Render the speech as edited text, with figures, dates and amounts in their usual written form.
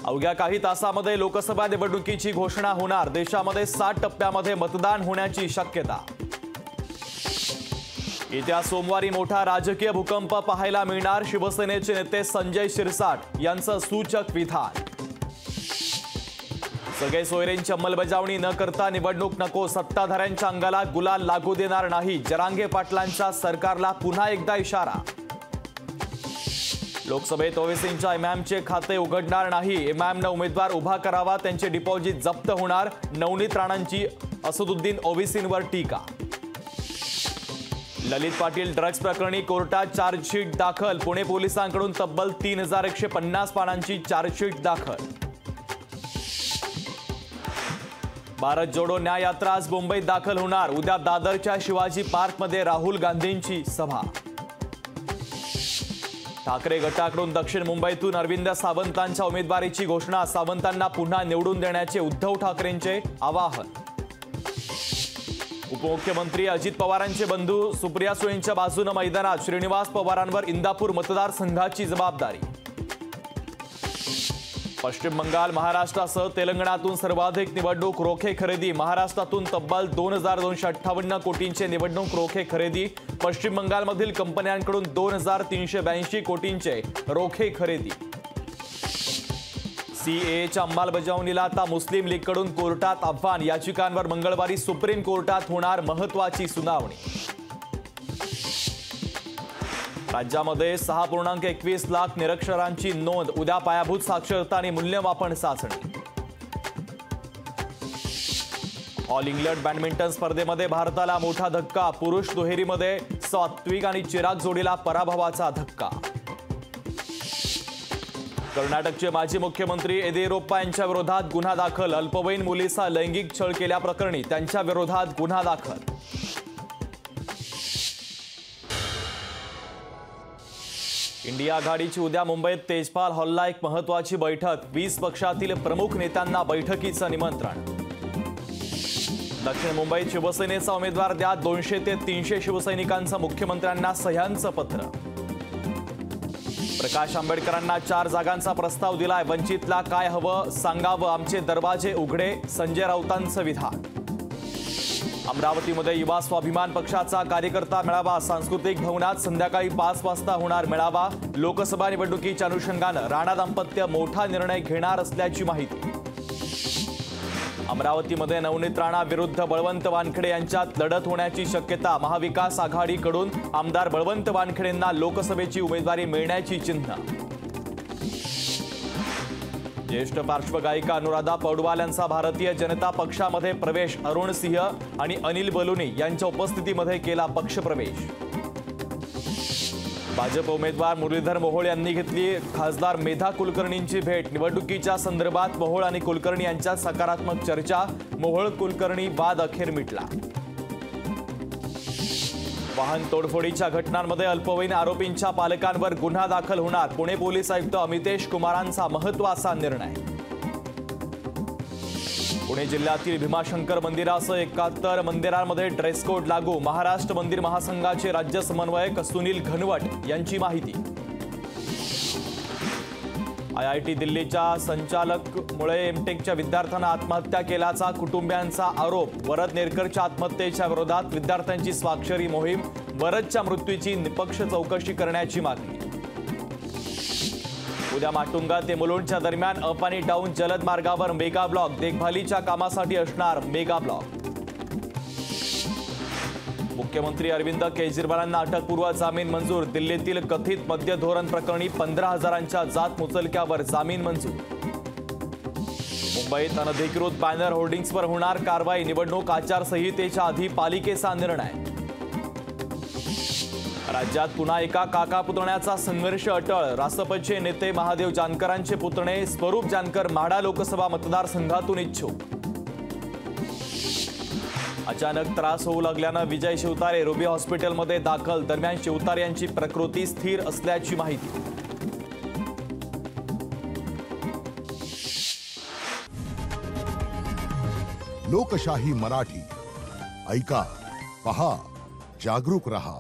अवघ्या काही तासांमध्ये लोकसभा निवडणुकीची घोषणा होणार। देशामध्ये 7 टप्प्यामध्ये मतदान होण्याची शक्यता। येत्या सोमवारी मोठा राजकीय भूकंप पाहायला मिळणार। शिवसेनेचे नेते संजय शिरसाट यांचं सूचक विधान। सगळे सोयऱ्यांची अंमलबजावणी न करता निवडणूक नको, सत्ताधाऱ्यांच्या अंगाला गुलाल लागू देणार नाही। जरांगे पाटलांचा सरकारला पुन्हा एकदा इशारा। लोकसभेत ओवेसींच्या इमामचे खाते उघडणार नाही। इमामने उमेदवार उभा करावा, त्यांचे डिपॉझिट जप्त होणार। नवनीत राणांची असदुद्दीन ओवेसींवर टीका। ललित पाटील ड्रग्ज प्रकरणी कोर्टात चार्जशीट दाखल। पुणे पोलिसांकडून तब्बल 3150 पानांची चार्जशीट दाखल। भारत जोडो न्याय यात्रा आज मुंबईत दाखल होणार। उद्या दादरच्या शिवाजी पार्कमध्ये राहुल गांधींची सभा। ठाकरे गटाकडून दक्षिण मुंबईतून अरविंद सावंतांच्या उमेदवारीची घोषणा। सावंतांना पुन्हा निवडून देण्याचे उद्धव ठाकरेंचे आवाहन। उपमुख्यमंत्री अजित पवारांचे बंधू सुप्रिया सुळेंच्या बाजूने मैदानात। श्रीनिवास पवारांवर इंदापूर मतदारसंघाची जबाबदारी। पश्चिम बंगाल, महाराष्ट्रासह तेलंगणातून सर्वाधिक निवडणूक रोखे खरेदी। महाराष्ट्रातून तब्बल 2258 कोटींचे निवडणूक रोखे खरेदी। पश्चिम बंगालमधील कंपन्यांकडून 2382 कोटींचे रोखे खरेदी। सीएएच्या अंमलबजावणीला आता मुस्लिम लीगकडून कोर्टात आव्हान। याचिकांवर मंगळवारी सुप्रीम कोर्टात होणार महत्त्वाची सुनावणी। राज्यामध्ये 6.21 लाख निरक्षरांची नोंद। उद्या पायाभूत साक्षरता आणि मूल्यमापन चाचणी। ऑल इंग्लंड बॅडमिंटन स्पर्धेमध्ये भारताला मोठा धक्का। पुरुष दुहेरीमध्ये सात्विक आणि चिराग जोडीला पराभवाचा धक्का। कर्नाटकचे माजी मुख्यमंत्री येदियुरप्पा यांच्या विरोधात गुन्हा दाखल। अल्पवयीन मुलीचा लैंगिक छळ केल्याप्रकरणी त्यांच्या विरोधात गुन्हा दाखल। इंडिया आघाडीची उद्या मुंबईत तेजपाल हॉलला एक महत्त्वाची बैठक। 20 पक्षातील प्रमुख नेत्यांना बैठकीचं निमंत्रण। दक्षिण मुंबईत शिवसेनेचा उमेदवार द्या। 200 ते 300 शिवसैनिकांचं मुख्यमंत्र्यांना सह्यांचं पत्र। प्रकाश आंबेडकरांना 4 जागांचा प्रस्ताव दिलाय। वंचितला काय हवं सांगावं, आमचे दरवाजे उघडे, संजय राऊतांचं विधान। अमरावतीमध्ये युवा स्वाभिमान पक्षाचा कार्यकर्ता मेळावा। सांस्कृतिक भवनात संध्याकाळी 5 वाजता होणार मेळावा। लोकसभा निवडणुकीच्या अनुषंगानं राणा दाम्पत्य मोठा निर्णय घेणार असल्याची माहिती। अमरावतीमध्ये नवनीत राणा विरुद्ध बळवंत वानखेडे यांच्यात लढत होण्याची शक्यता। महाविकास आघाडीकडून आमदार बळवंत वानखेडेंना लोकसभेची उमेदवारी मिळण्याची चिन्ह। ज्येष्ठ पार्श्वगायिका अनुराधा पौडवाल यांचा भारतीय जनता पक्षामध्ये प्रवेश। अरुण सिंह आणि अनिल बलुनी यांच्या उपस्थितीमध्ये केला पक्षप्रवेश। भाजप उमेदवार मुरलीधर मोहोळ यांनी घेतली खासदार मेधा कुलकर्णींची भेट। निवडणुकीच्या संदर्भात मोहोळ आणि कुलकर्णी यांच्यात सकारात्मक चर्चा। मोहोळ कुलकर्णी वाद अखेर मिटला। वाहन तोडफोडीच्या घटनांमध्ये अल्पवयीन आरोपींच्या पालकांवर गुन्हा दाखल होणार। पुणे पोलीस आयुक्त अमितेश कुमारांचा महत्त्वाचा निर्णय। पुणे जिल्ह्यातील भीमाशंकर मंदिरासह 71 मंदिरांमध्ये ड्रेस कोड लागू। महाराष्ट्र मंदिर महासंघाचे राज्य समन्वयक सुनील घनवट यांची माहिती। IIT दिल्लीच्या संचालकमुळे एमटेकच्या विद्यार्थ्यांना आत्महत्या केल्याचा कुटुंबियांचा आरोप। वरद नेरकरच्या आत्महत्येच्या विरोधात विद्यार्थ्यांची स्वाक्षरी मोहीम। वरदच्या मृत्यूची निपक्ष चौकशी करण्याची मागणी। उद्या माटुंगा ते मुलुंडच्या दरम्यान अप आणि डाऊन जलद मार्गावर मेगा ब्लॉक। देखभालीच्या कामासाठी असणार मेगा ब्लॉक। मुख्यमंत्री अरविंद केजरीवालांना अटकपूर्व जामीन मंजूर। दिल्लीतील कथित मद्य धोरण प्रकरणी 15,000च्या जात मुचलक्यावर जामीन मंजूर। मुंबईत अनधिकृत बॅनर होर्डिंग्सवर होणार कारवाई। निवडणूक आचारसंहितेच्या आधी पालिकेचा निर्णय। राज्यात पुन्हा एका काका पुतण्याचा संघर्ष अटळ। रासपचे नेते महादेव जानकरांचे पुतणे स्वरूप जानकर माढा लोकसभा मतदारसंघातून इच्छुक। अचानक त्रास होऊ लागल्यानं विजय शिवतारे रुबी हॉस्पिटलमध्ये दाखल। दरम्यान शिवतारे यांची प्रकृती स्थिर असल्याची माहिती। लोकशाही मराठी ऐका, पहा, जागरूक रहा।